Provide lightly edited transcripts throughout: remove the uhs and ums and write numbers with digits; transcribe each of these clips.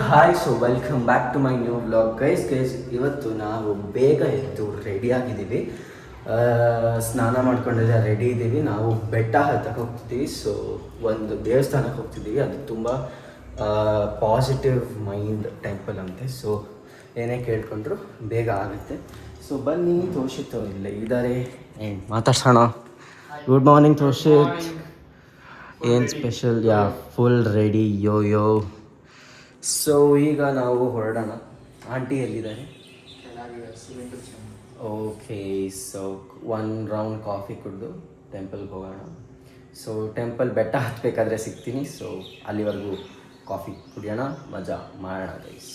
Hi so welcome back to my new vlog guys ಇವತ್ತು ನಾವು ಬೇಗ ಎದ್ದು ರೆಡಿ ಆಗಿದ್ದೀವಿ. ಸ್ನಾನ ಮಾಡ್ಕೊಂಡಿದ್ದೆ ರೆಡಿ ಇದ್ದೀವಿ. ನಾವು ಬೆಟ್ಟ ಹತ್ತಕ್ಕೆ ಹೋಗ್ತಿದ್ದೀವಿ. ಸೊ ಒಂದು ದೇವಸ್ಥಾನಕ್ಕೆ ಹೋಗ್ತಿದ್ದೀವಿ. ಅದು ತುಂಬ ಪಾಸಿಟಿವ್ ಮೈಂಡ್ ಟೆಂಪಲ್ ಅಂತೆ. ಸೊ ಏನೇ ಕೇಳ್ಕೊಂಡ್ರು ಬೇಗ ಆಗುತ್ತೆ. ಸೊ ಬನ್ನಿ, ತೋಷಿತ್ ಇಲ್ಲ ಇದ್ದಾರೆ, ಏನು ಮಾತಾಡ್ಸೋಣ. Good morning Toshith. ಏನು special? Yeah full ready yo. So ಈಗ ನಾವು ಹೊರಡೋಣ. ಆಂಟಿ ಎಲ್ಲಿದ್ದಾರೆ? ಓಕೆ, ಸೊ 1 ರೌಂಡ್ ಕಾಫಿ ಕುಡಿದು ಟೆಂಪಲ್ಗೆ ಹೋಗೋಣ. ಸೊ ಟೆಂಪಲ್ ಬೆಟ್ಟ ಹತ್ತಬೇಕಾದ್ರೆ ಸಿಗ್ತೀನಿ. ಸೊ ಅಲ್ಲಿವರೆಗೂ ಕಾಫಿ ಕುಡಿಯೋಣ, ಮಜಾ ಮಾಡೋಣ ಗೈಸ್.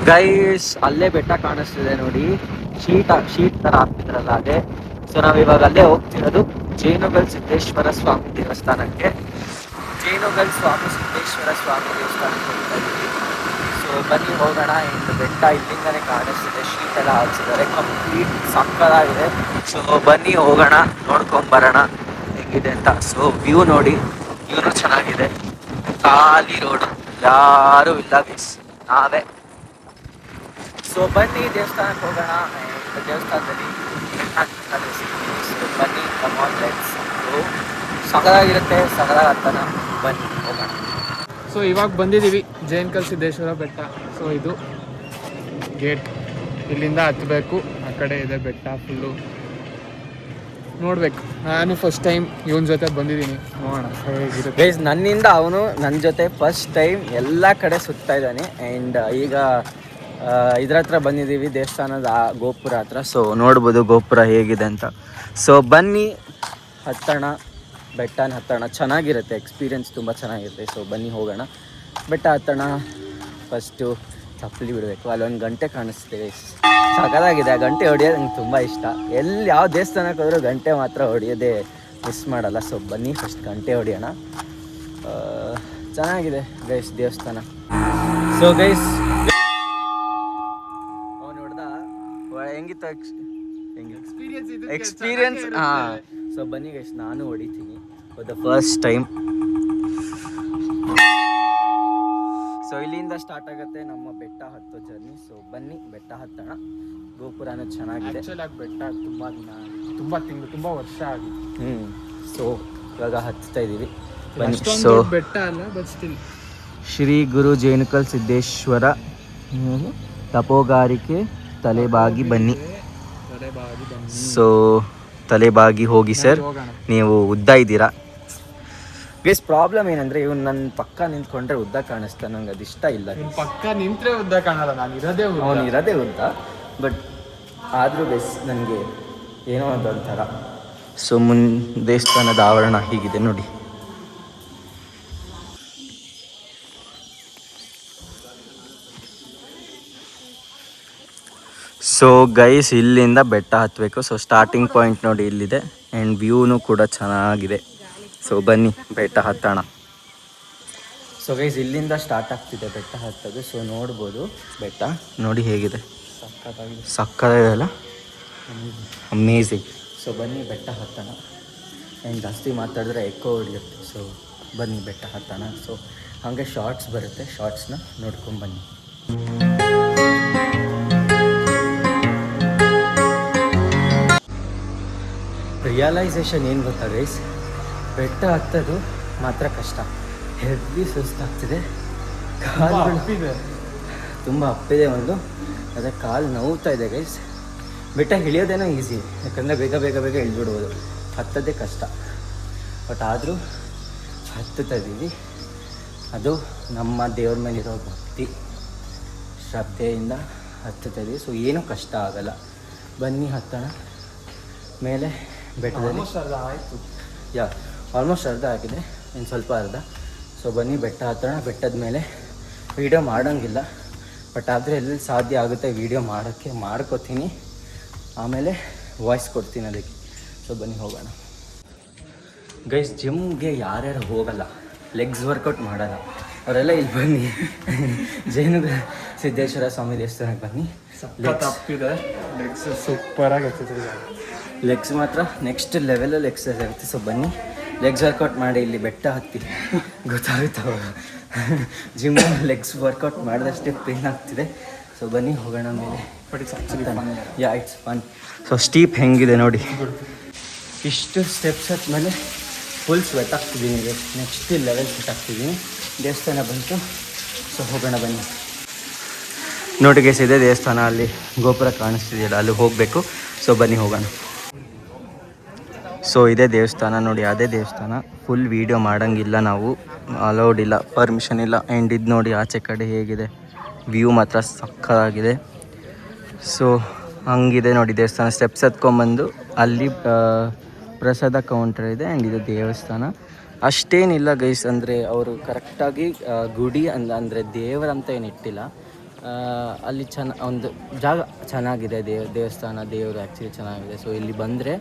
ಗೈಸ್ ಅಲ್ಲೇ ಬೆಟ್ಟ ಕಾಣಿಸ್ತಿದೆ ನೋಡಿ, ಶೀಟ್ ತರ ಹಾಕ್ತಿದ್ರಲ್ಲ ಅದೇ. ಸೊ ನಾವಿವಾಗ ಅಲ್ಲೇ ಹೋಗ್ತಿರೋದು ಜೇನುಗಲ್ ಸಿದ್ದೇಶ್ವರ ಸ್ವಾಮಿ ದೇವಸ್ಥಾನಕ್ಕೆ. ಜೇನುಗಲ್ ಸಿದ್ದೇಶ್ವರ ಸ್ವಾಮಿ ದೇವಸ್ಥಾನಕ್ಕೆ ಹೋಗ್ತಾ ಇದ್ದೀವಿ. ಸೊ ಬನ್ನಿ ಹೋಗೋಣ. ಇನ್ನು ಬೆಟ್ಟ ಇಲ್ಲಿಂದನೇ ಕಾಣಿಸ್ತಿದೆ, ಶೀಟ್ ಎಲ್ಲ ಹಾಕ್ಸಿದ್ದಾರೆ, ಕಂಪ್ಲೀಟ್ ಸಕ್ಕತ್ತಾಗಿದೆ. ಸೊ ಬನ್ನಿ ಹೋಗೋಣ, ನೋಡ್ಕೊಂಬರೋಣ ಹೇಗಿದೆ ಅಂತ. ಸೊ ವ್ಯೂ ನೋಡಿ, ವ್ಯೂನು ಚೆನ್ನಾಗಿದೆ. ಖಾಲಿ ರೋಡ್, ಯಾರೂ ಇಲ್ಲ ಗೈಸ್, ನಾವೇ. ಸೊ ಬನ್ನಿ ದೇವಸ್ಥಾನಕ್ಕೆ ಹೋಗೋಣ. ದೇವಸ್ಥಾನದಲ್ಲಿ ಬನ್ನಿ, ಕಮಾನ್ ಲೆಟ್ಸ್ ಗೋ. ಸಗದಾಗಿರುತ್ತೆ, ಸಗದಾಗ ಹತ್ತನ, ಬನ್ನಿ ಹೋಗೋಣ. ಸೊ ಇವಾಗ ಬಂದಿದ್ದೀವಿ ಜೇನುಗಲ್ ಸಿದ್ದೇಶ್ವರ ಬೆಟ್ಟ. ಸೊ ಇದು ಗೇಟ್, ಇಲ್ಲಿಂದ ಹತ್ತಬೇಕು. ಆ ಕಡೆ ಇದೆ ಬೆಟ್ಟ ಫುಲ್ಲು ನೋಡ್ಬೇಕು. ನಾನು ಫಸ್ಟ್ ಟೈಮ್ ಇವನ ಜೊತೆ ಬಂದಿದ್ದೀನಿ, ನೋಡೋಣ ಹೇಗಿರುತ್ತೆ. ಗೈಸ್ ನನ್ನಿಂದ ಅವನು ನನ್ನ ಜೊತೆ ಫಸ್ಟ್ ಟೈಮ್ ಎಲ್ಲ ಕಡೆ ಸುತ್ತಾ ಇದ್ದಾನೆ. ಆ್ಯಂಡ್ ಈಗ ಇದ್ರ ಹತ್ರ ಬಂದಿದ್ದೀವಿ, ದೇವಸ್ಥಾನದ ಗೋಪುರ ಹತ್ರ. ಸೊ ನೋಡ್ಬೋದು ಗೋಪುರ ಹೇಗಿದೆ ಅಂತ. ಸೊ ಬನ್ನಿ ಹತ್ತೋಣ, ಬೆಟ್ಟನ ಹತ್ತೋಣ. ಚೆನ್ನಾಗಿರುತ್ತೆ, ಎಕ್ಸ್ಪೀರಿಯನ್ಸ್ ತುಂಬ ಚೆನ್ನಾಗಿರುತ್ತೆ. ಸೊ ಬನ್ನಿ ಹೋಗೋಣ, ಬೆಟ್ಟ ಹತ್ತೋಣ. ಫಸ್ಟು ಚಪ್ಪಲಿ ಬಿಡಬೇಕು. ಅಲ್ಲೊಂದು ಗಂಟೆ ಕಾಣಿಸ್ತೇವೆ, ಸಖತ್ತಾಗಿದೆ. ಆ ಗಂಟೆ ಹೊಡಿಯೋದು ನಂಗೆ ತುಂಬ ಇಷ್ಟ. ಎಲ್ಲಿ ಯಾವ ದೇವಸ್ಥಾನಕ್ಕೆ ಹೋದರೂ ಗಂಟೆ ಮಾತ್ರ ಹೊಡಿಯೋದೇ ಮಿಸ್ ಮಾಡಲ್ಲ. ಸೊ ಬನ್ನಿ ಫಸ್ಟ್ ಗಂಟೆ ಹೊಡಿಯೋಣ. ಚೆನ್ನಾಗಿದೆ ಗೈಸ್ ದೇವಸ್ಥಾನ. ಸೊ ಗೈಸ್ ಹೆಂಗಿತ್ತು ಎಕ್ಸ್ಪೀರಿಯನ್ಸ್? ಹಾಂ. ಸೊ ಬನ್ನಿ ಗೈಸ್, ನಾನು ಹೊಡಿತೀನಿ for the first time. So ಇಲ್ಲಿಂದ ಸ್ಟಾರ್ಟ್ ಆಗುತ್ತೆ ನಮ್ಮ ಬೆಟ್ಟ ಹತ್ತೋ ಜರ್ನಿ. ಸೊ ಬನ್ನಿ ಬೆಟ್ಟ ಹತ್ತೋಣ. ಗೋಪುರನೂ ಚೆನ್ನಾಗಿದೆ. ಬೆಟ್ಟ ತುಂಬ ವರ್ಷ ಆಗಿದೆ. ಸೊ ಇವಾಗ ಹತ್ತಾ ಇದ್ದೀವಿ, ಬನ್ನಿ. ಸೊ ಬೆಟ್ಟ ಅಲ್ಲ, ಬಟ್ ಸ್ಟಿಲ್ ಶ್ರೀ ಗುರು ಜೇನುಗಲ್ ಸಿದ್ದೇಶ್ವರ ತಪೋಗಾರಿಕೆ ತಲೆಬಾಗಿ ಬನ್ನಿ. ಸೊ ತಲೆಬಾಗಿ ಹೋಗಿ ಸರ್, ನೀವು ಉದ್ದ ಇದ್ದೀರಾ. ಬೇಸ್ ಪ್ರಾಬ್ಲಮ್ ಏನಂದ್ರೆ ಇವ್ನು ನನ್ನ ಪಕ್ಕ ನಿಂತ್ಕೊಂಡ್ರೆ ಉದ್ದ ಕಾಣಿಸ್ತಾ, ನಂಗೆ ಅದು ಇಷ್ಟ ಇಲ್ಲ. ಪಕ್ಕ ನಿಂತ್ರೆ ಉದ್ದ ಕಾಣಲ್ಲ, ನಾನು ಅವನು ಇರೋದೇ ಉದ್ದ. ಬಟ್ ಆದರೂ ಬೇಸ್ ನನಗೆ ಏನೋ ಅದೊಂಥರ. ಸೊ ದೇವಸ್ಥಾನದ ಆವರಣ ಹೀಗಿದೆ ನೋಡಿ. ಸೊ ಗೈಸ್ ಇಲ್ಲಿಂದ ಬೆಟ್ಟ ಹತ್ತಬೇಕು. ಸೊ ಸ್ಟಾರ್ಟಿಂಗ್ ಪಾಯಿಂಟ್ ನೋಡಿ ಇಲ್ಲಿದೆ, ಆ್ಯಂಡ್ ವ್ಯೂನು ಕೂಡ ಚೆನ್ನಾಗಿದೆ. ಸೊ ಬನ್ನಿ ಬೆಟ್ಟ ಹತ್ತೋಣ. ಸೊ ಗೈಸ್ ಇಲ್ಲಿಂದ ಸ್ಟಾರ್ಟ್ ಆಗ್ತಿದೆ ಬೆಟ್ಟ ಹತ್ತೋದು. ಸೊ ನೋಡ್ಬೋದು ಬೆಟ್ಟ ನೋಡಿ ಹೇಗಿದೆ, ಸಕ್ಕತ್ತಾಗಿದೆ ಅಲ್ಲ, ಅಮೇಝಿಂಗ್. ಸೊ ಬನ್ನಿ ಬೆಟ್ಟ ಹತ್ತೋಣ. ಆ್ಯಂಡ್ ಜಾಸ್ತಿ ಮಾತಾಡಿದ್ರೆ ಎಕ್ಕೋ ಹೊಡಿಯುತ್ತೆ. ಸೊ ಬನ್ನಿ ಬೆಟ್ಟ ಹತ್ತೋಣ. ಸೊ ಹಾಗೆ ಶಾರ್ಟ್ಸ್ ಬರುತ್ತೆ, ಶಾರ್ಟ್ಸ್ನ ನೋಡ್ಕೊಂಬನ್ನಿ. ರಿಯಲೈಸೇಷನ್ ಏನು ಗೊತ್ತಾ ಗೈಸ್, ಬೆಟ್ಟ ಹತ್ತೋದು ಮಾತ್ರ ಕಷ್ಟ, ಹೆವಿ ಸುಸ್ತಾಗ್ತಿದೆ, ಕಾಲುಗಳು ತುಂಬ ಅಪ್ಪಿದೆ ಒಂದು, ಅದೇ ಕಾಲು ನೋವ್ತಾ ಇದೆ ಗೈಸ್. ಬೆಟ್ಟ ಇಳಿಯೋದೇನೋ ಈಸಿ, ಯಾಕಂದರೆ ಬೇಗ ಇಳಿದ್ಬಿಡ್ಬೋದು. ಹತ್ತೋದೇ ಕಷ್ಟ, ಬಟ್ ಆದರೂ ಹತ್ತುತ್ತಾ ಇದ್ದೀವಿ. ಅದು ನಮ್ಮ ದೇವ್ರ ಮೇಲಿರೋ ಭಕ್ತಿ ಶ್ರದ್ಧೆಯಿಂದ ಹತ್ತುತ್ತಾ ಇದ್ದೀವಿ. ಸೊ ಏನೂ ಕಷ್ಟ ಆಗಲ್ಲ. ಬನ್ನಿ ಹತ್ತೋಣ. ಮೇಲೆ ಬೆಟ್ಟದಲ್ಲಿ ಆಲ್ಮೋಸ್ಟ್ ಅರ್ಧ ಆಗಿದೆ, ಇನ್ನು ಸ್ವಲ್ಪ ಅರ್ಧ. ಸೊ ಬನ್ನಿ ಬೆಟ್ಟ ಹತ್ತೋಣ. ಬೆಟ್ಟದ ಮೇಲೆ ವೀಡಿಯೋ ಮಾಡೋಂಗಿಲ್ಲ, ಬಟ್ ಆದರೆ ಎಲ್ಲಿ ಸಾಧ್ಯ ಆಗುತ್ತೆ ವೀಡಿಯೋ ಮಾಡೋಕ್ಕೆ ಮಾಡ್ಕೋತೀನಿ, ಆಮೇಲೆ ವಾಯ್ಸ್ ಕೊಡ್ತೀನಿ ಅದಕ್ಕೆ. ಸೊ ಬನ್ನಿ ಹೋಗೋಣ ಗೈಸ್. ಜಿಮ್ಗೆ ಯಾರ್ಯಾರು ಹೋಗಲ್ಲ, ಲೆಗ್ಸ್ ವರ್ಕೌಟ್ ಮಾಡಲ್ಲ, ಅವರೆಲ್ಲ ಇಲ್ಲಿ ಬನ್ನಿ ಜೈನ ಸಿದ್ದೇಶ್ವರ ಸ್ವಾಮಿ ದೇವಸ್ಥಾನಕ್ಕೆ ಬನ್ನಿ. ತಪ್ಪಿದೆ ಲೆಗ್ಸ್ ಸೂಪರಾಗಿ ಎಕ್ಸಸೈಸ್ ಲೆಗ್ಸ್ ಮಾತ್ರ ನೆಕ್ಸ್ಟ್ ಲೆವೆಲಲ್ಲಿ ಎಕ್ಸಸೈಸ್ ಆಗುತ್ತೆ. ಸೊ ಬನ್ನಿ ಲೆಗ್ಸ್ ವರ್ಕೌಟ್ ಮಾಡಿ ಇಲ್ಲಿ ಬೆಟ್ಟ ಹತ್ತಿ ಗೊತ್ತಾಗುತ್ತವ. ಜಿಮ್ ಲೆಗ್ಸ್ ವರ್ಕೌಟ್ ಮಾಡಿದಷ್ಟೇ ಪೇನ್ ಆಗ್ತಿದೆ. ಸೊ ಬನ್ನಿ ಹೋಗೋಣ ಮೇಲೆ. Yeah it's fun. So steep ಹೆಂಗಿದೆ ನೋಡಿ, ಇಷ್ಟು ಸ್ಟೆಪ್ಸ್ ಹತ್ಮೇಲೆ ಫುಲ್ ಸ್ವೆಟ್ ಆಗ್ತಿದ್ದೀನಿ. ನೆಕ್ಸ್ಟ್ ಲೆವೆಲ್ ಸೆಟ್ ಆಗ್ತಿದ್ದೀನಿ. ದೇವಸ್ಥಾನ ಬಂತು. ಸೊ ಹೋಗೋಣ ಬನ್ನಿ. ನೋಡಿ ಗೈಸ್, ಇದೆ ದೇವಸ್ಥಾನ. ಅಲ್ಲಿ ಗೋಪುರ ಕಾಣಿಸ್ತಿದೆಯಲ್ಲ, ಅಲ್ಲಿ ಹೋಗಬೇಕು. ಸೊ ಬನ್ನಿ ಹೋಗೋಣ. ಸೊ ಇದೇ ದೇವಸ್ಥಾನ ನೋಡಿ, ಅದೇ ದೇವಸ್ಥಾನ. ಫುಲ್ ವೀಡಿಯೋ ಮಾಡೋಂಗಿಲ್ಲ, ನಾವು ಅಲೌಡ್ ಇಲ್ಲ, ಪರ್ಮಿಷನ್ ಇಲ್ಲ. ಆ್ಯಂಡ್ ಇದು ನೋಡಿ ಆಚೆ ಕಡೆ ಹೇಗಿದೆ ವ್ಯೂ, ಮಾತ್ರ ಸಕ್ಕತ್ತಾಗಿದೆ. ಸೊ ಹಂಗಿದೆ ನೋಡಿ ದೇವಸ್ಥಾನ. ಸ್ಟೆಪ್ಸ್ ಹತ್ಕೊಂಬಂದು ಅಲ್ಲಿ ಪ್ರಸಾದ ಕೌಂಟರ್ ಇದೆ. ಆ್ಯಂಡ್ ಇದು ದೇವಸ್ಥಾನ. ಅಷ್ಟೇನಿಲ್ಲ ಗೈಸ್, ಅಂದರೆ ಅವರು ಕರೆಕ್ಟಾಗಿ ಗುಡಿ ಅಂದರೆ ದೇವರಂತ ಏನು ಇಟ್ಟಿಲ್ಲ. ಅಲ್ಲಿ ಒಂದು ಜಾಗ ಚೆನ್ನಾಗಿದೆ. ದೇವಸ್ಥಾನ ದೇವರು ಆ್ಯಕ್ಚುಲಿ ಚೆನ್ನಾಗಿದೆ. ಸೊ ಇಲ್ಲಿ ಬಂದರೆ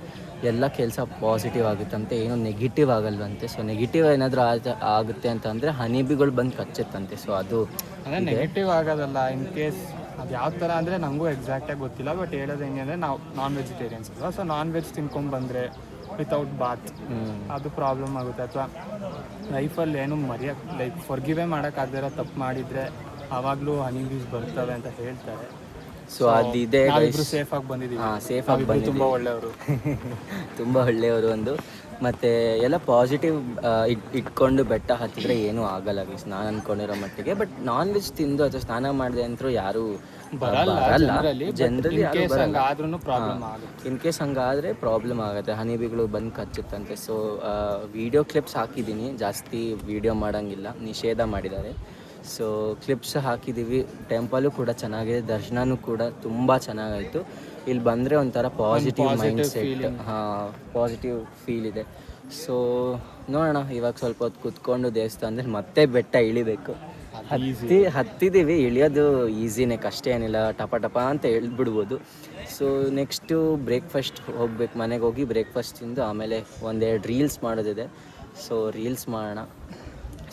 ಎಲ್ಲ ಕೆಲಸ ಪಾಸಿಟಿವ್ ಆಗುತ್ತಂತೆ, ಏನೋ ನೆಗೆಟಿವ್ ಆಗಲ್ವಂತೆ. ಸೊ ನೆಗೆಟಿವ್ ಏನಾದರೂ ಆಗುತ್ತೆ ಅಂತಂದರೆ ಹನಿಬಿಗಳು ಬಂದು ಕಚ್ಚುತ್ತಂತೆ. ಸೊ ಅದು ಅಂದರೆ ನೆಗೆಟಿವ್ ಆಗೋದಲ್ಲ. ಇನ್ ಕೇಸ್ ಅದು ಯಾವ ಥರ ಅಂದರೆ ನನಗೂ ಎಕ್ಸಾಕ್ಟಾಗಿ ಗೊತ್ತಿಲ್ಲ. ಬಟ್ ಹೇಳೋದು ಹೆಂಗೆ ಅಂದರೆ ನಾವು ನಾನ್ ವೆಜಿಟೇರಿಯನ್ಸ್ ಅಲ್ವಾ. ಸೊ ನಾನ್ ವೆಜ್ ತಿನ್ಕೊಂಡು ಬಂದರೆ ವಿತೌಟ್ ಬಾತ್ ಅದು ಪ್ರಾಬ್ಲಮ್ ಆಗುತ್ತೆ. ಅಥವಾ ಲೈಫಲ್ಲಿ ಏನು ಲೈಕ್ ಫಾರ್ಗಿವೇ ಮಾಡೋಕ್ಕಾಗದಿರೋ ತಪ್ಪು ಮಾಡಿದರೆ ಆವಾಗಲೂ ಹನಿಬೀಸ್ ಬರ್ತವೆ ಅಂತ ಹೇಳ್ತಾರೆ. ಸೊ ಅದಿದೆ. ಸೇಫಾಗಿ ಬಂದಿದ್ದೀವಿ. ಸೇಫಾಗಿ ಬಂದು ತುಂಬ ಒಳ್ಳೆಯವರು ತುಂಬ ಒಳ್ಳೆಯವರು. ಒಂದು ಮತ್ತು ಎಲ್ಲ ಪಾಸಿಟಿವ್ ಇಟ್ಕೊಂಡು ಬೆಟ್ಟ ಹತ್ತಿದ್ರೆ ಏನೂ ಆಗಲ್ಲ ಗೈಸ್, ನಾನು ಅಂದ್ಕೊಂಡಿರೋ ಮಟ್ಟಿಗೆ. ಬಟ್ ನಾನ್ ವೆಜ್ ತಿಂದು ಅಥವಾ ಸ್ನಾನ ಮಾಡಿದೆ ಅಂತರೂ ಯಾರೂ ಬರಲ್ಲ. ಜನರಲಿ ಇನ್ ಕೇಸ್ ಹಂಗಾದರೆ ಪ್ರಾಬ್ಲಮ್ ಆಗುತ್ತೆ, ಹನಿಬಿಗಳು ಬಂದು ಕಚ್ಚುತ್ತಂತೆ. ಸೊ ವಿಡಿಯೋ ಕ್ಲಿಪ್ಸ್ ಹಾಕಿದ್ದೀನಿ, ಜಾಸ್ತಿ ವಿಡಿಯೋ ಮಾಡೋಂಗಿಲ್ಲ, ನಿಷೇಧ ಮಾಡಿದ್ದಾರೆ. ಸೊ ಕ್ಲಿಪ್ಸ್ ಹಾಕಿದ್ದೀವಿ. ಟೆಂಪಲು ಕೂಡ ಚೆನ್ನಾಗಿದೆ, ದರ್ಶನನೂ ಕೂಡ ತುಂಬ ಚೆನ್ನಾಗಾಯಿತು. ಇಲ್ಲಿ ಬಂದರೆ ಒಂಥರ positive mind set, positive feel ಇದೆ. ಸೊ ನೋಡೋಣ, ಇವಾಗ ಸ್ವಲ್ಪ ಹೊತ್ತು ಕೂತ್ಕೊಂಡು ದೇವಸ್ಥಾನದಲ್ಲಿ ಮತ್ತೆ ಬೆಟ್ಟ ಇಳಿಬೇಕು. ಹತ್ತಿದ್ದೀವಿ, ಇಳಿಯೋದು ಈಸಿನೇ, ಕಷ್ಟ ಏನಿಲ್ಲ, ಟಪ ಟಪ ಅಂತ ಇಳಿದ್ಬಿಡ್ಬೋದು. ಸೊ ನೆಕ್ಸ್ಟು ಬ್ರೇಕ್ಫಾಸ್ಟ್ ಹೋಗ್ಬೇಕು, ಮನೆಗೆ ಹೋಗಿ ಬ್ರೇಕ್ಫಾಸ್ಟ್ ತಿಂದು ಆಮೇಲೆ ಒಂದೆರಡು ರೀಲ್ಸ್ ಮಾಡೋದಿದೆ. ಸೊ ರೀಲ್ಸ್ ಮಾಡೋಣ.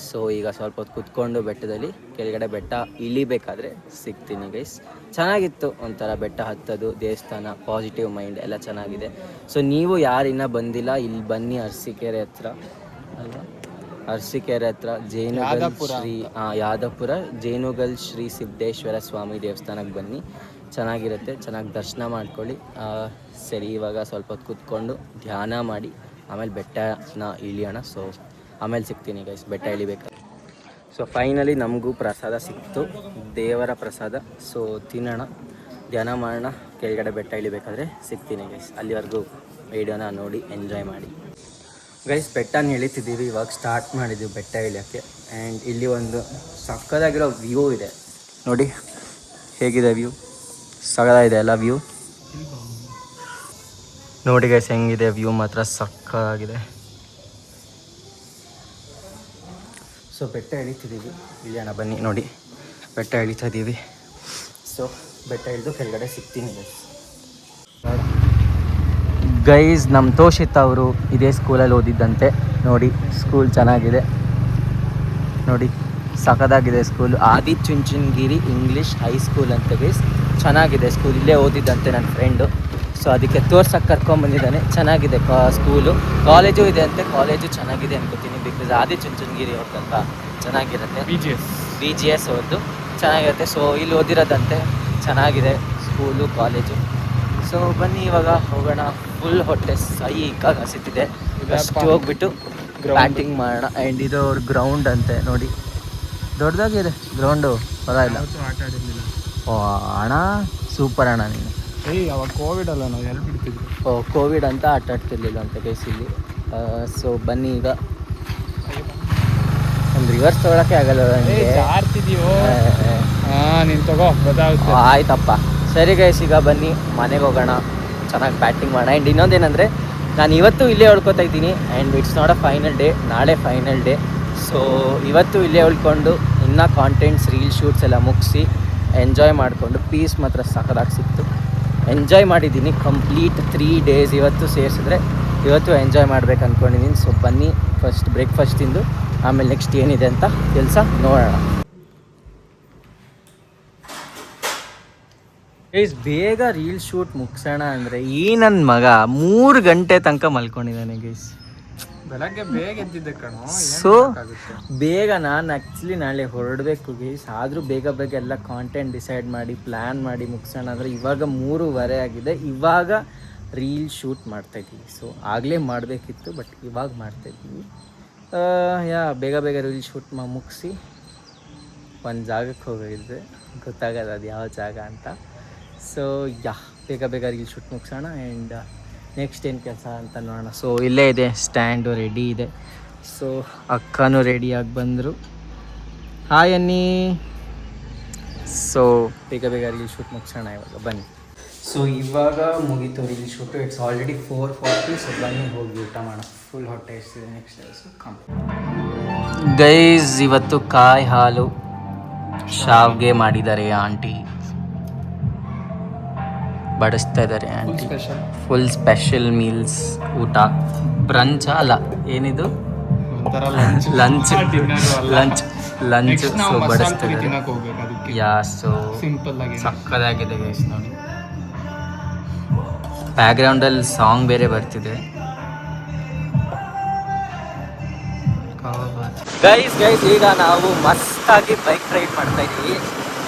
ಸೊ ಈಗ ಸ್ವಲ್ಪ ಹೊತ್ತು ಕೂತ್ಕೊಂಡು ಬೆಟ್ಟದಲ್ಲಿ ಕೆಳಗಡೆ ಬೆಟ್ಟ ಇಳಿಬೇಕಾದ್ರೆ ಸಿಗ್ತೀನಿ ಗೈಸ್. ಚೆನ್ನಾಗಿತ್ತು ಒಂಥರ ಬೆಟ್ಟ ಹತ್ತೋದು, ದೇವಸ್ಥಾನ, ಪಾಸಿಟಿವ್ ಮೈಂಡ್ ಎಲ್ಲ ಚೆನ್ನಾಗಿದೆ. ಸೊ ನೀವು ಯಾರಿನ್ನ ಬಂದಿಲ್ಲ, ಇಲ್ಲಿ ಬನ್ನಿ. ಅರಸೀಕೆರೆ ಹತ್ರ ಅಲ್ವಾ, ಅರಸೀಕೆರೆ ಹತ್ರ ಯಾದಪುರ ಜೇನುಗಲ್ ಶ್ರೀ ಸಿದ್ದೇಶ್ವರ ಸ್ವಾಮಿ ದೇವಸ್ಥಾನಕ್ಕೆ ಬನ್ನಿ, ಚೆನ್ನಾಗಿರುತ್ತೆ. ಚೆನ್ನಾಗಿ ದರ್ಶನ ಮಾಡ್ಕೊಳ್ಳಿ. ಸರಿ, ಇವಾಗ ಸ್ವಲ್ಪ ಹೊತ್ತು ಕೂತ್ಕೊಂಡು ಧ್ಯಾನ ಮಾಡಿ ಆಮೇಲೆ ಬೆಟ್ಟನ ಇಳಿಯೋಣ. ಸೊ ಆಮೇಲೆ ಸಿಗ್ತೀನಿ ಗೈಸ್, ಬೆಟ್ಟ ಇಳಿಬೇಕಾದ್ರೆ. ಸೊ ಫೈನಲಿ ನಮಗೂ ಪ್ರಸಾದ ಸಿಕ್ತು, ದೇವರ ಪ್ರಸಾದ. ಸೊ ತಿನ್ನೋಣ, ಧ್ಯಾನ ಮಾಡೋಣ, ಕೆಳಗಡೆ ಬೆಟ್ಟ ಇಳಿಬೇಕಾದ್ರೆ ಸಿಗ್ತೀನಿ ಗೈಸ್. ಅಲ್ಲಿವರೆಗೂ ವೀಡಿಯೋನ ನೋಡಿ ಎಂಜಾಯ್ ಮಾಡಿ ಗೈಸ್. ಬೆಟ್ಟನ ಇಳಿತಿದ್ದೀವಿ, ಇವಾಗ ಸ್ಟಾರ್ಟ್ ಮಾಡಿದ್ದೀವಿ ಬೆಟ್ಟ ಇಳಿಯೋಕ್ಕೆ. ಆ್ಯಂಡ್ ಇಲ್ಲಿ ಒಂದು ಸಕ್ಕದಾಗಿರೋ ವ್ಯೂ ಇದೆ ನೋಡಿ, ಹೇಗಿದೆ ವ್ಯೂ, ಸಕ್ಕದಾಗಿದೆ ಎಲ್ಲ ವ್ಯೂ ನೋಡಿ ಗೈಸ್. ಹೆಂಗಿದೆ ವ್ಯೂ, ಮಾತ್ರ ಸಕ್ಕದಾಗಿದೆ. ಸೊ ಬೆಟ್ಟ ಇಳಿತಿದ್ದೀವಿ, ಇಳಿಯೋಣ ಬನ್ನಿ. ನೋಡಿ ಬೆಟ್ಟ ಇಳಿತಾ ಇದ್ದೀವಿ. ಸೊ ಬೆಟ್ಟ ಇಳಿದು ಕೆಳಗಡೆ ಸಿಗ್ತೀನಿ ಗೈಸ್. ನಮ್ಮ ತೋಷಿತ್ ಅವರು ಇದೇ ಸ್ಕೂಲಲ್ಲಿ ಓದಿದ್ದಂತೆ. ನೋಡಿ ಸ್ಕೂಲ್ ಚೆನ್ನಾಗಿದೆ ನೋಡಿ, ಸಖತ್ತಾಗಿದೆ ಸ್ಕೂಲು. ಆದಿಚುಂಚನಗಿರಿ ಇಂಗ್ಲೀಷ್ ಹೈಸ್ಕೂಲ್ ಅಂತ ಗೈಸ್, ಚೆನ್ನಾಗಿದೆ ಸ್ಕೂಲ್. ಇಲ್ಲೇ ಓದಿದ್ದಂತೆ ನನ್ನ ಫ್ರೆಂಡು. ಸೊ ಅದಕ್ಕೆ ತೋರ್ಸಕ್ಕೆ ಕರ್ಕೊಂಬಂದಿದ್ದಾನೆ. ಚೆನ್ನಾಗಿದೆ ಸ್ಕೂಲು, ಕಾಲೇಜು ಇದೆ ಅಂತೆ. ಕಾಲೇಜು ಚೆನ್ನಾಗಿದೆ ಅನ್ಕೋತೀನಿ, ಬಿಕಾಸ್ ಆದಿಚುಂಚನಗಿರಿ ಅವ್ರದ್ದಂತ ಚೆನ್ನಾಗಿರುತ್ತೆ. ಬಿ ಜಿ ಎಸ್ ಅವ್ರದ್ದು ಚೆನ್ನಾಗಿರುತ್ತೆ. ಸೊ ಇಲ್ಲಿ ಓದಿರೋದಂತೆ, ಚೆನ್ನಾಗಿದೆ ಸ್ಕೂಲು, ಕಾಲೇಜು. ಸೊ ಬನ್ನಿ ಇವಾಗ ಹೋಗೋಣ. ಫುಲ್ ಹೊಟ್ಟೆ ಸೈಕಾಗಿ ಹಸಿತಿದೆ, ಅಷ್ಟು ಹೋಗ್ಬಿಟ್ಟು ಬ್ಯಾಟಿಂಗ್ ಮಾಡೋಣ. ಆ್ಯಂಡ್ ಇದು ಅವ್ರ ಗ್ರೌಂಡ್ ಅಂತೆ ನೋಡಿ, ದೊಡ್ಡದಾಗಿದೆ ಗ್ರೌಂಡು, ಪರವಾಗಿಲ್ಲ. ಓ ಅಣ್ಣ, ಸೂಪರ್ ಅಣ್ಣ ನೀನು. ಅವಾಗ ಕೋವಿಡ್ ಅಲ್ಲ, ನಾವು ಎಲ್ಲಿ ಬಿಡ್ತಿದ್ವಿ. ಕೋವಿಡ್ ಅಂತ ಆಟ ಆಡ್ತಿರ್ಲಿಲ್ಲ ಅಂತ ಗೈಸ್ ಇಲ್ಲಿ. ಸೊ ಬನ್ನಿ ಈಗ ಒಂದು ರಿವರ್ಸ್ ತೊಗೊಳಕ್ಕೆ ಆಗಲ್ಲ ಆಡ್ತಿದೀವೋ. ನೀನು ತಗೋ, ಗೊತ್ತಾಗುತ್ತೆ. ಆಯ್ತಪ್ಪ, ಸರಿ ಗೈಸ್, ಈಗ ಬನ್ನಿ ಮನೆಗೆ ಹೋಗೋಣ, ಚೆನ್ನಾಗಿ ಬ್ಯಾಟಿಂಗ್ ಮಾಡೋಣ. ಆ್ಯಂಡ್ ಇನ್ನೊಂದೇನೆಂದರೆ, ನಾನು ಇವತ್ತು ಇಲ್ಲೇ ಉಳ್ಕೊತಾ ಇದ್ದೀನಿ. And it's not a final day, ನಾಳೆ ಫೈನಲ್ ಡೇ. ಸೊ ಇವತ್ತು ಇಲ್ಲೇ ಉಳ್ಕೊಂಡು ಇನ್ನೂ ಕಾಂಟೆಂಟ್ಸ್, ರೀಲ್ ಶೂಟ್ಸ್ ಎಲ್ಲ ಮುಗಿಸಿ ಎಂಜಾಯ್ ಮಾಡಿಕೊಂಡು, ಪೀಸ್ ಮಾತ್ರ ಸಖತ್ತಾಗಿ ಸಿಕ್ತು. ಎಂಜಾಯ್ ಮಾಡಿದ್ದೀನಿ ಕಂಪ್ಲೀಟ್ 3 days. ಇವತ್ತು ಸೇರಿಸಿದ್ರೆ ಇವತ್ತು ಎಂಜಾಯ್ ಮಾಡ್ಬೇಕು ಅಂದ್ಕೊಂಡಿದ್ದೀನಿ. ಸೊ ಬನ್ನಿ ಫಸ್ಟ್ ಬ್ರೇಕ್ಫಾಸ್ಟ್ ತಿಂದು ಆಮೇಲೆ ನೆಕ್ಸ್ಟ್ ಏನಿದೆ ಅಂತ ಕೆಲಸ ನೋಡೋಣ. ಗೈಸ್ ಬೇಗ ರೀಲ್ ಶೂಟ್ ಮುಗಿಸೋಣ ಅಂದರೆ ಈ ನನ್ನ ಮಗ 3 ಗಂಟೆ ತನಕ ಮಲ್ಕೊಂಡಿದ್ದಾನೆ ಗೈಸ್. ಬೆಳಗ್ಗೆ ಬೇಗ ಎದ್ದಿದ್ದೆ ಕಣೋ. ಸೊ ಬೇಗ ನಾನು ಆ್ಯಕ್ಚುಲಿ ನಾಳೆ ಹೊರಡಬೇಕು ಗೈಸ್. ಆದರೂ ಬೇಗ ಬೇಗ ಎಲ್ಲ ಕಾಂಟೆಂಟ್ ಡಿಸೈಡ್ ಮಾಡಿ ಪ್ಲ್ಯಾನ್ ಮಾಡಿ ಮುಗಿಸೋಣ ಅಂದರೆ ಇವಾಗ 3:15 ಆಗಿದೆ. ಇವಾಗ ರೀಲ್ ಶೂಟ್ ಮಾಡ್ತಾಯಿದ್ದೀವಿ. ಸೊ ಆಗಲೇ ಮಾಡಬೇಕಿತ್ತು ಬಟ್ ಇವಾಗ ಮಾಡ್ತಾಯಿದ್ದೀವಿ. ಬೇಗ ಬೇಗ ರೀಲ್ ಶೂಟ್ ಮುಗಿಸಿ ಒಂದು ಜಾಗಕ್ಕೆ ಹೋಗಿದ್ದೆ, ಗೊತ್ತಾಗಲ್ಲ ಅದು ಯಾವ ಜಾಗ ಅಂತ. ಸೊ ಬೇಗ ಬೇಗ ರೀಲ್ ಶೂಟ್ ಮುಗಿಸೋಣ ಆ್ಯಂಡ್ ನೆಕ್ಸ್ಟ್ ಏನು ಕೆಲಸ ಅಂತ ನೋಡೋಣ. ಸೊ ಇಲ್ಲೇ ಇದೆ ಸ್ಟ್ಯಾಂಡು ರೆಡಿ ಇದೆ. ಸೊ ಅಕ್ಕನೂ ರೆಡಿಯಾಗಿ ಬಂದರು. ಹಾಯ್ ಅನ್ನಿ. ಸೊ ಬೇಗ ಬೇಗ ರೀಲ್ ಶೂಟ್ ಮುಗಿಸೋಣ ಇವಾಗ ಬನ್ನಿ. ಸೊ ಇವಾಗ ಮುಗೀತು reel shoot. It's already 4:40. So ಬನ್ನಿ ಹೋಗಿ ಊಟ ಮಾಡೋಣ. ಫುಲ್ ಹೊಟ್ಟೆ ಎಷ್ಟಿದೆ ನೆಕ್ಸ್ಟ್ ಸೊ ಕಮ್ ಗೈಸ್. ಇವತ್ತು ಕಾಯಿ ಹಾಲು ಶಾವ್ಗೆ ಮಾಡಿದ್ದಾರೆ ಆಂಟಿ, ಬಡಿಸ್ತಾ ಇದ್ದಾರೆ ಆಂಟಿ. ಫುಲ್ ಸ್ಪೆಷಲ್ ಮೀಲ್ಸ್ ಊಟ. ಬ್ರಂಚ್ ಅಲ್ಲ ಏನಿದು ಲಂಚ್ ಸೊ ಬಡಿಸ್ತಾ ಇದ್ದಾರೆ. ಸೊ ಸಕ್ಕದಾಗಿದೆ ಗೈಸ್ ನೋಡಿ. ಬ್ಯಾಕ್ಗ್ರೌಂಡಲ್ಲಿ ಸಾಂಗ್ ಬೇರೆ ಬರ್ತಿದೆ. ಗೈಸ್ ಈಗ ನಾವು ಮಸ್ತಾಗಿ ಬೈಕ್ ರೈಡ್ ಮಾಡ್ತಾ ಇದ್ದೀವಿ.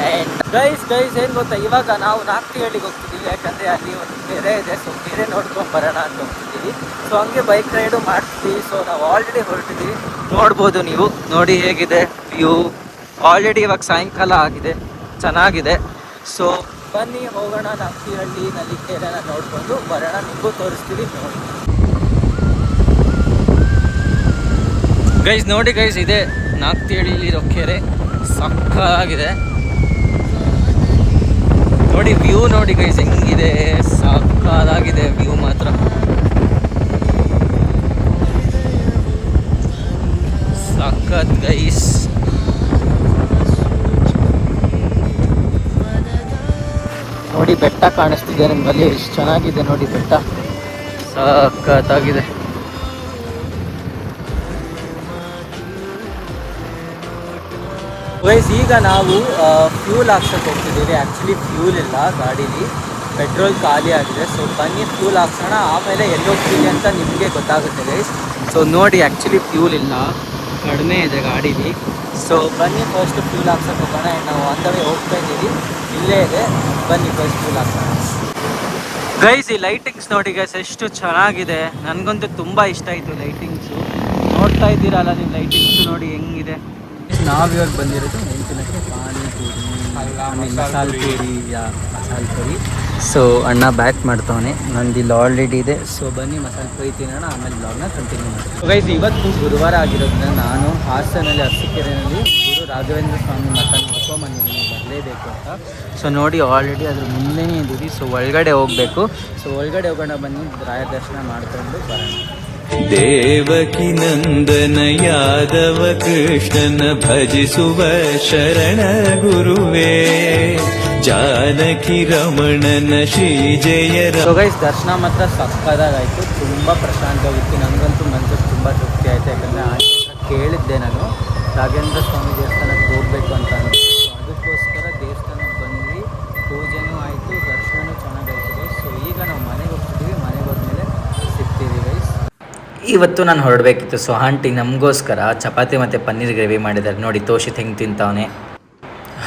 ಆ್ಯಂಡ್ ಗೈಸ್ ಏನು ಗೊತ್ತಾ, ಇವಾಗ ನಾವು ನಾಗ್ತಿಹಳ್ಳಿಗೆ ಹೋಗ್ತಿದ್ದೀವಿ. ಯಾಕಂದರೆ ಅಲ್ಲಿ ಒಂದು ಕೆರೆ ಇದೆ. ಸೊ ಕೆರೆ ನೋಡ್ಕೊಂಡು ಬರೋಣ ಅಂತ ಹೋಗ್ತಿದ್ದೀವಿ. ಸೊ ಹಂಗೆ ಬೈಕ್ ರೈಡು ಮಾಡ್ತೀವಿ. ಸೊ ನಾವು ಆಲ್ರೆಡಿ ಹೊರಟಿದ್ದೀವಿ, ನೋಡ್ಬೋದು ನೀವು. ನೋಡಿ ಹೇಗಿದೆ ವ್ಯೂ. ಆಲ್ರೆಡಿ ಇವಾಗ ಸಾಯಂಕಾಲ ಆಗಿದೆ, ಚೆನ್ನಾಗಿದೆ. ಸೊ ಬನ್ನಿ ಹೋಗೋಣ ನಾಗ್ತಿಹಳ್ಳಿ ನಲ್ಲಿ ಕೆರೆನ ನೋಡ್ಕೊಂಡು ಬರೋಣ. ನಿಮಗೂ ತೋರಿಸ್ತೀವಿ ನೋಡಿ. ಗೈಸ್ ನೋಡಿ ಗೈಸ್, ಇದೆ ನಾಗ್ತಿಹಳ್ಳಿಲಿರೋ ಕೆರೆ. ಸಕ್ಕತ್ತಾಗಿದೆ ನೋಡಿ ವ್ಯೂ. ನೋಡಿ ಗೈಸ್ ಹೆಂಗಿದೆ, ಸಕ್ಕತ್ತಾಗಿದೆ ವ್ಯೂ ಮಾತ್ರ. ಸಖತ್ ಗೈಸ್. ನೋಡಿ ಬೆಟ್ಟ ಕಾಣಿಸ್ತಿದೆ ನಿಮ್ಮಲ್ಲಿ, ಎಷ್ಟು ಚೆನ್ನಾಗಿದೆ ನೋಡಿ ಬೆಟ್ಟ, ಸಖತ್ತಾಗಿದೆ. ಗೈಸ್ ಈಗ ನಾವು ಫ್ಯೂಲ್ ಹಾಕ್ಸೋಕೆ ಹೋಗ್ತಿದ್ದೀವಿ. ಆ್ಯಕ್ಚುಲಿ ಫ್ಯೂಲ್ ಇಲ್ಲ ಗಾಡೀಲಿ, ಪೆಟ್ರೋಲ್ ಖಾಲಿ ಆಗಿದೆ. ಸೊ ಬನ್ನಿ ಫ್ಯೂಲ್ ಹಾಕ್ಸೋಣ, ಆಮೇಲೆ ಎಲ್ಲಿ ಹೋಗ್ತೀವಿ ಅಂತ ನಿಮಗೆ ಗೊತ್ತಾಗುತ್ತೆ ಗೈಸ್. ಸೊ ನೋಡಿ ಆ್ಯಕ್ಚುಲಿ ಫ್ಯೂಲ್ ಇಲ್ಲ, ಕಡಿಮೆ ಇದೆ ಗಾಡೀಲಿ. ಸೊ ಬನ್ನಿ ಫಸ್ಟ್ ಫ್ಯೂಲ್ ಹಾಕ್ಸೋಕೆ ಹೋಗೋಣ. ನಾವು ಅಂತವೇ ಹೋಗ್ತಾ ಇದ್ದೀವಿ, ಇಲ್ಲೇ ಇದೆ. ಬನ್ನಿ ಫಸ್ಟ್ ಫ್ಯೂಲ್ ಹಾಕ್ಸೋಣ. ಗೈಸ್ ಈ ಲೈಟಿಂಗ್ಸ್ ನೋಡಿ ಗೈಸ್ ಎಷ್ಟು ಚೆನ್ನಾಗಿದೆ. ನನಗಂತೂ ತುಂಬ ಇಷ್ಟ ಆಯಿತು ಲೈಟಿಂಗ್ಸು. ನೋಡ್ತಾ ಇದ್ದೀರಲ್ಲ ನೀವು, ಲೈಟಿಂಗ್ಸು ನೋಡಿ ಹೆಂಗಿದೆ. ನಾವಿವಾಗ ಬಂದಿರೋದು ನೆಂಚಿನಕ್ಕೆ ಪಾನಿಪೂರಿ, ಮಸಾಲೆ ಪೂರಿ. ಸೊ ಅಣ್ಣ ಬ್ಯಾಕ್ ಮಾಡ್ತಾವನೆ, ನಂದು ಇಲ್ಲಿ ಆಲ್ರೆಡಿ ಇದೆ. ಸೊ ಬನ್ನಿ ಮಸಾಲೆ ಪೂರಿ ತಿನ್ನೋಣ, ಆಮೇಲೆ ಬ್ಲಾಗ್ನ ಕಂಟಿನ್ಯೂ ಮಾಡಿ. ಗೈಸ್ ಇವತ್ತು ಗುರುವಾರ ಆಗಿರೋದ್ರಿಂದ ನಾನು ಹಾಸನಲ್ಲಿ ಅರಸೀಕೆರೆಯಲ್ಲಿ ಗುರು ರಾಘವೇಂದ್ರ ಸ್ವಾಮಿ ಮಠನ ಹೊತ್ಕೊಂಡ್ಬಂದಿದ್ದೀನಿ, ಬರಲೇಬೇಕು ಅಂತ. ಸೊ ನೋಡಿ ಆಲ್ರೆಡಿ ಅದ್ರ ಮುಂದೆನೇ ಇದ್ದೀವಿ. ಸೊ ಒಳಗಡೆ ಹೋಗಬೇಕು. ಸೊ ಒಳಗಡೆ ಹೋಗೋಣ ಬನ್ನಿ, ರಾಯ ದರ್ಶನ ಮಾಡ್ಕೊಂಡು ಬರೋಣ. ದೇವಕಿ ನಂದನ ಯಾದವ ಕೃಷ್ಣನ ಭಜಿಸುವ ಶರಣ ಗುರುವೇ, ಜಾನಕಿ ರಮಣನ ಶ್ರೀ ಜಯರ. ಸೊ ಗೈಸ್ ದರ್ಶನ ಮಾತ್ರ ಸಕ್ಕದಾಗಾಯಿತು, ತುಂಬ ಪ್ರಶಾಂತವಾಗಿತ್ತು. ನನಗಂತೂ ಮನಸ್ಸಿಗೆ ತುಂಬ ತೃಪ್ತಿ ಆಯಿತು. ಯಾಕಂದರೆ ಆಂಟಿ ಕೇಳಿದ್ದೆ ನಾನು ರಾಘವೇಂದ್ರ ಸ್ವಾಮಿ ದೇವಸ್ಥಾನಕ್ಕೆ ಹೋಗಬೇಕು ಅಂತ ಅಂದ್ಬಿಟ್ಟು. ಸೊ ಅದಕ್ಕೋಸ್ಕರ ದೇವಸ್ಥಾನಕ್ಕೆ ಬಂದ್ವಿ, ಪೂಜೆನೂ ಆಯಿತು, ದರ್ಶನವೂ ಚೆನ್ನಾಗಾಯಿತು ಗೈಸ್. ಸೊ ಈಗ ನಾವು ಮನೆಗೆ ಹೋಗ್ತಿದ್ದೀವಿ, ಮನೆಗೆ ಹೋದ್ಮೇಲೆ ಸಿಗ್ತೀವಿ ಗೈಸ್. ಇವತ್ತು ನಾನು ಹೊರಡಬೇಕಿತ್ತು. ಸೊ ಆಂಟಿ ನಮಗೋಸ್ಕರ ಚಪಾತಿ ಮತ್ತು ಪನ್ನೀರ್ ಗ್ರೇವಿ ಮಾಡಿದ್ದಾರೆ ನೋಡಿ. ತೋಷಿತ್ ಹೆಂಗೆ ತಿಂತಾವನೆ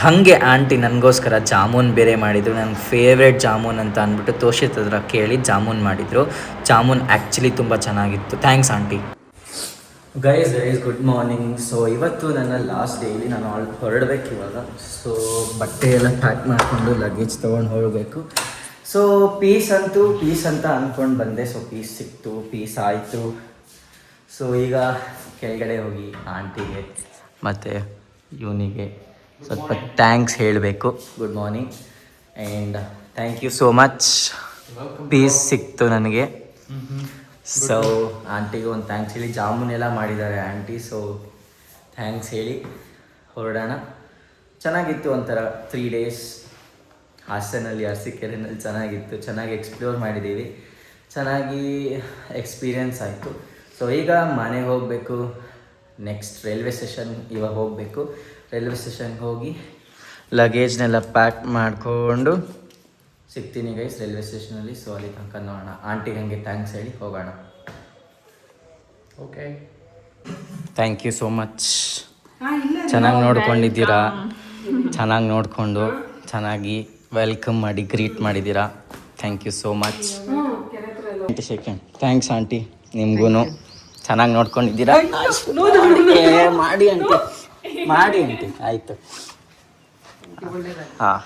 ಹಾಗೆ ಆಂಟಿ ನನಗೋಸ್ಕರ ಜಾಮೂನ್ ಬೇರೆ ಮಾಡಿದರು. ನನ್ನ ಫೇವ್ರೆಟ್ ಜಾಮೂನ್ ಅಂತ ಅಂದ್ಬಿಟ್ಟು ತೋಷಿತ್ ಹತ್ರ ಕೇಳಿ ಜಾಮೂನ್ ಮಾಡಿದರು. ಜಾಮೂನ್ ಆ್ಯಕ್ಚುಲಿ ತುಂಬ ಚೆನ್ನಾಗಿತ್ತು. Thanks aunty. Guys good morning. So ಇವತ್ತು ನನ್ನ ಲಾಸ್ಟ್ ಡೇಲಿ ನಾನು ಹೊರಡಬೇಕು ಇವಾಗ. ಸೊ ಬಟ್ಟೆ ಎಲ್ಲ ಪ್ಯಾಕ್ ಮಾಡಿಕೊಂಡು ಲಗೇಜ್ ತೊಗೊಂಡು ಹೊರಡಬೇಕು. ಸೊ ಪೀಸ್ ಅಂತ ಅಂದ್ಕೊಂಡು ಬಂದೆ. ಸೊ ಪೀಸ್ ಸಿಕ್ತು, ಪೀಸ್ ಆಯಿತು. ಸೊ ಈಗ ಕೆಳಗಡೆ ಹೋಗಿ ಆಂಟಿಗೆ ಮತ್ತು ಇವನಿಗೆ ಸ್ವಲ್ಪ ಥ್ಯಾಂಕ್ಸ್ ಹೇಳಬೇಕು. Good morning and thank you so much. Piece ಸಿಕ್ತು ನನಗೆ. ಸೊ ಆಂಟಿಗೆ ಒಂದು ಥ್ಯಾಂಕ್ಸ್ ಹೇಳಿ, ಜಾಮೂನೆಲ್ಲ ಮಾಡಿದ್ದಾರೆ ಆಂಟಿ. ಸೊ ಥ್ಯಾಂಕ್ಸ್ ಹೇಳಿ ಹೊರಡೋಣ. ಚೆನ್ನಾಗಿತ್ತು ಒಂಥರ 3 days ಹಾಸನಲ್ಲಿ ಅರಸೀಕೆರೆನಲ್ಲಿ ಚೆನ್ನಾಗಿತ್ತು, ಚೆನ್ನಾಗಿ ಎಕ್ಸ್ಪ್ಲೋರ್ ಮಾಡಿದ್ದೀವಿ. ಚೆನ್ನಾಗಿ ಎಕ್ಸ್ಪೀರಿಯನ್ಸ್ ಆಯಿತು. ಸೊ ಈಗ ಮನೆಗೆ ಹೋಗಬೇಕು. ನೆಕ್ಸ್ಟ್ ರೈಲ್ವೆ ಸ್ಟೇಷನ್ ಇವಾಗ ಹೋಗಬೇಕು. ರೈಲ್ವೆ ಸ್ಟೇಷನ್ಗೆ ಹೋಗಿ ಲಗೇಜ್ನೆಲ್ಲ ಪ್ಯಾಕ್ ಮಾಡಿಕೊಂಡು ಸಿಗ್ತೀನಿ ಗೈಸ್ ರೈಲ್ವೆ ಸ್ಟೇಷನಲ್ಲಿ. ಸೊ ಅಲ್ಲಿ ತನಕ ನೋಡೋಣ. ಆಂಟಿಗೆ ಹಂಗೆ ಥ್ಯಾಂಕ್ಸ್ ಹೇಳಿ ಹೋಗೋಣ. Okay, thank you so much. ಚೆನ್ನಾಗಿ ನೋಡ್ಕೊಂಡಿದ್ದೀರಾ, ಚೆನ್ನಾಗಿ ನೋಡಿಕೊಂಡು ಚೆನ್ನಾಗಿ ವೆಲ್ಕಮ್ ಮಾಡಿ ಗ್ರೀಟ್ ಮಾಡಿದ್ದೀರಾ. Thank you so much. Second thanks aunty, ನಿಮಗೂ ಚೆನ್ನಾಗಿ ನೋಡ್ಕೊಂಡಿದ್ದೀರಾ. ಮಾಡಿ ಆಂಟಿ, ಮಾಡಿ ಆಂಟಿ, ಆಯಿತು. ಹಾಂ,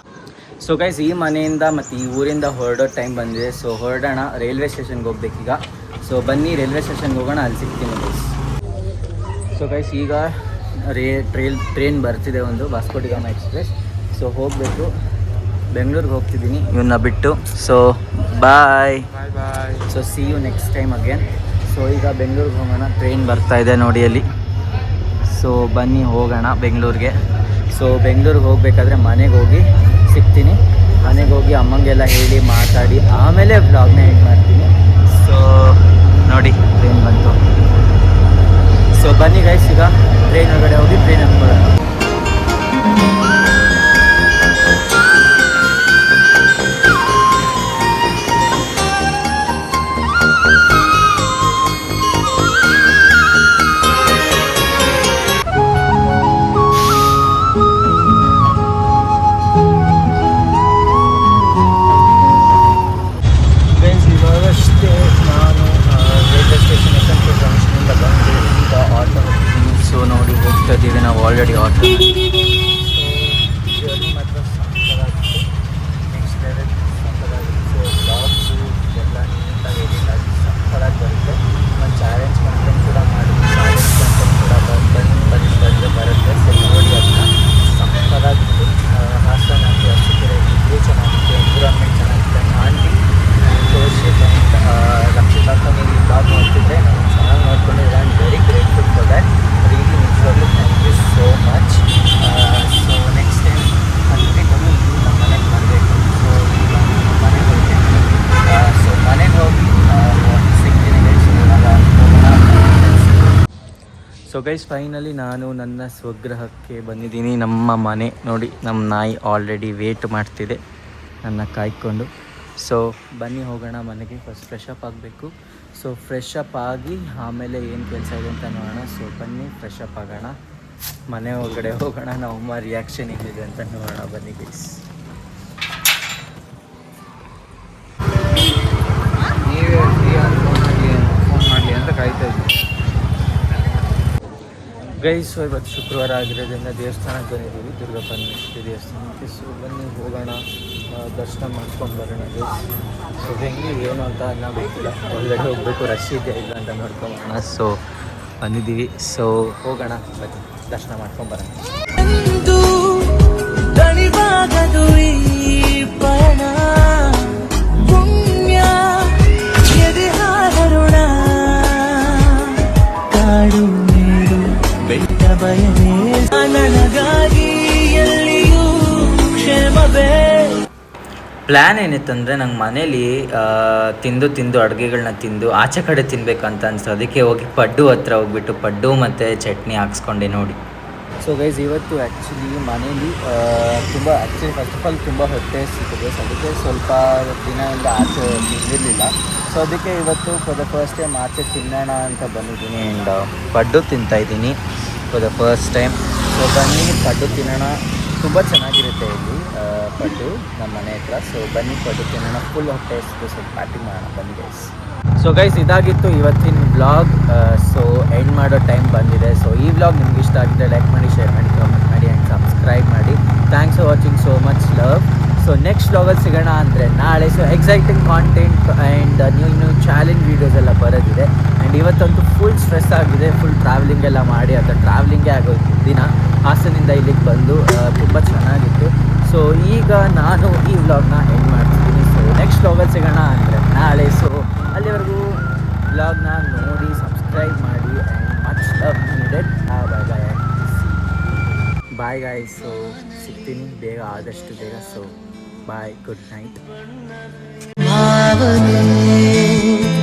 ಸೊ ಗೈಸ್ ಈ ಮನೆಯಿಂದ ಮತ್ತು ಈ ಊರಿಂದ ಹೊರಡೋ ಟೈಮ್ ಬಂದಿದೆ. ಸೊ ಹೊರಡೋಣ, ರೈಲ್ವೆ ಸ್ಟೇಷನ್ಗೆ ಹೋಗ್ಬೇಕೀಗ. ಸೊ ಬನ್ನಿ ರೈಲ್ವೆ ಸ್ಟೇಷನ್ಗೆ ಹೋಗೋಣ, ಅಲ್ಲಿ ಸಿಗ್ತೀನಿ ಗೈಸ್. ಸೊ ಗೈಸ್ ಈಗ ಟ್ರೈನ್ ಬರ್ತಿದೆ ಒಂದು, Vasco da Gama express. So ಹೋಗಬೇಕು, ಬೆಂಗಳೂರಿಗೆ ಹೋಗ್ತಿದ್ದೀನಿ ಇವನ್ನ ಬಿಟ್ಟು. So bye bye. So see you next time again. So ಈಗ ಬೆಂಗಳೂರಿಗೆ ಹೋಗೋಣ, ಟ್ರೈನ್ ಬರ್ತಾ ಇದೆ ನೋಡಿ ಅಲ್ಲಿ. ಸೊ ಬನ್ನಿ ಹೋಗೋಣ ಬೆಂಗಳೂರಿಗೆ. ಸೊ ಬೆಂಗಳೂರಿಗೆ ಹೋಗಬೇಕಾದ್ರೆ ಮನೆಗೆ ಹೋಗಿ ಸಿಗ್ತೀನಿ. ಮನೆಗೆ ಹೋಗಿ ಅಮ್ಮಂಗೆಲ್ಲ ಹೇಳಿ ಮಾತಾಡಿ ಆಮೇಲೆ ಬ್ಲಾಗ್ನ ಎಂಡ್ ಮಾಡ್ತೀನಿ. ಸೊ ನೋಡಿ ಟ್ರೈನ್ ಬಂತು. ಸೊ ಬನ್ನಿ ಗೈಸ್, ಈಗ ಟ್ರೈನ್ ಒಳಗಡೆ ಹೋಗಿ ಟ್ರೈನ್ ಹತ್ಕೊಳ್ಳೋಣ. ಇವಾಗಷ್ಟೇ ನಾನು ರೈಲ್ವೆ ಸ್ಟೇಷನ್ ಯಶವಂತಪುರ ಜಂಕ್ಷನಿಂದ ಬಂದು ಈಗ ಆಟೋ ಹೋಗ್ತಿದ್ದೀನಿ. ಸೊ ನೋಡಿ ಹೋಗ್ತಾ ಇದ್ದೀವಿ ನಾವು ಆಲ್ರೆಡಿ ಆಟೋ. ಸೊ ಜರ್ನಿ ಮಾತ್ರ ಸಕ್ಕತ್ತಾಗಿತ್ತು, ನೆಕ್ಸ್ಟ್ ಲೆವೆಲ್ ಸಕ್ಕತ್ತಾಗಿತ್ತು. ಸೊ ಬ್ಲಾಗ್ಸು ಎಲ್ಲ ನೀಟಾಗಿ ಎಡಿಟ್ ಆಗಿ ಸಕ್ಕತ್ತಾಗಿ ಬರುತ್ತೆ. ಒಂದು ಚಾಲೆಂಜ್ ಕಂಟೆಂಟ್ ಕೂಡ ಮಾಡಿ, ಚಾಲೆಂಜ್ ಕಂಟೆಂಟ್ ಕೂಡ ಬರುತ್ತೆ. ಸೊ ನೋಡಿ ಅದನ್ನ ಸಕ್ಕತ್ತಾಗಿತ್ತು. ಹಾಸನ ಆಗಿ ಅರಸೀಕೆರೆ ಇಬ್ಬರು ಚೆನ್ನಾಗಿತ್ತು, ಎನ್ವಿರಾನ್ಮೆಂಟ್ ಚೆನ್ನಾಗಿತ್ತು. ಆಂಟಿ ತೋರ್ಷಿತ್ ಆ್ಯಂಡ್ ರಕ್ಷಿತಾ ನೀವು ಬ್ಲಾಗ್ ನೋಡ್ತಿದ್ದೆ, ನಾನು ಚೆನ್ನಾಗಿ ನೋಡ್ಕೊಂಡಿದ್ದೆ. And very grateful for that. Really ನಿಜವಾಗ್ಲೂ thank you so much. So next time ಖಂಡಿತವೂ ನೀವು ನಮ್ಮ ಮನೆಗೆ ಬರಬೇಕು. ಸೊ ಈಗ ನಮ್ಮ ಮನೆಗೆ ಹೋಗ್ತೀನಿ. ಸೊ ಮನೆಗೆ ಹೋಗಿ ಸಿಗ್ತೀನಿ ಗೈಸ್. ಸೊ ಗೈಸ್ ಫೈನಲಿ ನಾನು ನನ್ನ ಸ್ವಗೃಹಕ್ಕೆ ಬಂದಿದ್ದೀನಿ. ನಮ್ಮ ಮನೆ ನೋಡಿ, ನಮ್ಮ ನಾಯಿ ಆಲ್ರೆಡಿ ವೇಟ್ ಮಾಡ್ತಿದೆ ನನ್ನ ಕಾಯ್ಕೊಂಡು. ಸೊ ಬನ್ನಿ ಹೋಗೋಣ ಮನೆಗೆ. ಫಸ್ಟ್ ಫ್ರೆಶ್ ಅಪ್ ಆಗಬೇಕು. ಸೊ ಫ್ರೆಶ್ ಅಪ್ ಆಗಿ ಆಮೇಲೆ ಏನು ಕೆಲಸ ಇದೆ ಅಂತ ನೋಡೋಣ. ಸೊ ಬನ್ನಿ ಫ್ರೆಶ್ ಅಪ್ ಆಗೋಣ, ಮನೆ ಒಳಗಡೆ ಹೋಗೋಣ. ನಮ್ಮಮ್ಮ ರಿಯಾಕ್ಷನ್ ಏನಿದೆ ಅಂತ ನೋಡೋಣ. ಬನ್ನಿ ಗೈಸ್. ನೀವೇ ಫೋನ್ ಮಾಡಲಿ ಅಂತ ಕಾಯ್ತಾ ಇದ್ವಿ ಗೈಸ್. ಸೊ ಇವತ್ತು ಶುಕ್ರವಾರ ಆಗಿರೋದ್ರಿಂದ ದೇವಸ್ಥಾನಕ್ಕೆ ಬಂದಿದ್ದೀವಿ, ದುರ್ಗಾ ಪರಮೇಶ್ವರಿ ದೇವಸ್ಥಾನಕ್ಕೆ. ಸೊ ಬನ್ನಿ ಹೋಗೋಣ, ದರ್ಶನ ಮಾಡ್ಕೊಂಡು ಬರೋಣ ಗೈಸ್. ಸೊ ಹೆಂಗೆ ಏನು ಅಂತ ನಾವು ಗೊತ್ತಿಲ್ಲ, ಒಳಗಡೆ ಹೋಗಬೇಕು, ರಶ್ ಇದೆಯಾ ಇಲ್ಲ ಅಂತ ನೋಡ್ಕೊಂಬರೋಣ. ಸೊ ಬಂದಿದ್ದೀವಿ. ಸೊ ಹೋಗೋಣ, ಬನ್ನಿ ದರ್ಶನ ಮಾಡ್ಕೊಂಡು ಬರೋಣ. ಪ್ಲ್ಯಾನ್ ಏನಿತ್ತಂದರೆ ನಂಗೆ ಮನೇಲಿ ತಿಂದು ಅಡುಗೆಗಳನ್ನ ತಿಂದು ಆಚೆ ಕಡೆ ತಿನ್ಬೇಕಂತ ಅನಿಸ್ತು. ಅದಕ್ಕೆ ಹೋಗಿ ಪಡ್ಡು ಹತ್ರ ಹೋಗ್ಬಿಟ್ಟು ಪಡ್ಡು ಮತ್ತು ಚಟ್ನಿ ಹಾಕ್ಸ್ಕೊಂಡೆ ನೋಡಿ. ಸೊ ಗೈಸ್ ಇವತ್ತು ಆ್ಯಕ್ಚುಲಿ ಮನೇಲಿ ಫಸ್ಟ್ ಆಫ್ ಆಲ್ ತುಂಬ ಹೊಟ್ಟೆ ಸಿಕ್ಕಿದೆ. ಸೊ ಅದಕ್ಕೆ ಸ್ವಲ್ಪ ದಿನದಿಂದ ಆಚೆ ತಿಂದಿರಲಿಲ್ಲ. ಸೊ ಅದಕ್ಕೆ ಇವತ್ತು ಫಾರ್ ದ ಫಸ್ಟ್ ಟೈಮ್ ಆಚೆ ತಿನ್ನೋಣ ಅಂತ ಬಂದಿದ್ದೀನಿ. ಆ್ಯಂಡ್ ಪಡ್ಡು ತಿಂತಾಯಿದ್ದೀನಿ for the first time. So ಬನ್ನಿ ಪಡ್ಡು ತಿನ್ನೋಣ, ತುಂಬ ಚೆನ್ನಾಗಿರುತ್ತೆ ಇಲ್ಲಿ ಪಡ್ಡು ನಮ್ಮ ಮನೆ ಹತ್ರ. ಸೊ ಬನ್ನಿ ಪಡ್ಡು ತಿನ್ನೋಣ, ಫುಲ್ ಹೊಟ್ಟೆ ಸ್ವಲ್ಪ ಪ್ಯಾಕಿಂಗ್ ಮಾಡೋಣ ಬನ್ನಿ ಗೈಸ್. ಸೊ ಗೈಸ್ ಇದಾಗಿತ್ತು ಇವತ್ತಿನ ವ್ಲಾಗ್. ಸೊ ಎಂಡ್ ಮಾಡೋ ಟೈಮ್ ಬಂದಿದೆ. ಸೊ ಈ ವ್ಲಾಗ್ ನಿಮ್ಗೆ ಇಷ್ಟ ಆಗಿದ್ರೆ ಲೈಕ್ ಮಾಡಿ, ಶೇರ್ ಮಾಡಿ, ಕಾಮೆಂಟ್ ಮಾಡಿ ಆ್ಯಂಡ್ ಸಬ್ಸ್ಕ್ರೈಬ್ ಮಾಡಿ. Thanks for watching, so much love. So next ವ್ಲಾಗಲ್ಲಿ ಸಿಗೋಣ ಅಂದರೆ ನಾಳೆ. So exciting content and new challenge videos ಎಲ್ಲ ಬರೋದಿದೆ. ಆ್ಯಂಡ್ ಇವತ್ತಂತೂ ಫುಲ್ ಸ್ಟ್ರೆಸ್ ಆಗಿದೆ, ಫುಲ್ ಟ್ರಾವೆಲಿಂಗ್ ಎಲ್ಲ ಮಾಡಿ ಅಥವಾ ಟ್ರಾವೆಲಿಂಗೇ ಆಗೋದು ದಿನ. ಹಾಸನಿಂದ ಇಲ್ಲಿಗೆ ಬಂದು ತುಂಬ ಚೆನ್ನಾಗಿತ್ತು. ಸೊ ಈಗ ನಾನು ಈ ವ್ಲಾಗ್ನ ಎಂಡ್ ಮಾಡ್ತಿದ್ದೀನಿ. ಸೊ ನೆಕ್ಸ್ಟ್ ವ್ಲಾಗಲ್ಲಿ ಸಿಗೋಣ ಅಂದರೆ ನಾಳೆ. ಸೊ ಅಲ್ಲಿವರೆಗೂ ವ್ಲಾಗ್ನ ನೋಡಿ ಸಬ್ಸ್ಕ್ರೈಬ್ ಮಾಡಿ and much love needed. Bye guys. So ಸಿಗ್ತೀನಿ ಬೇಗ, ಆದಷ್ಟು ಬೇಗ. So bye, good night. ಿ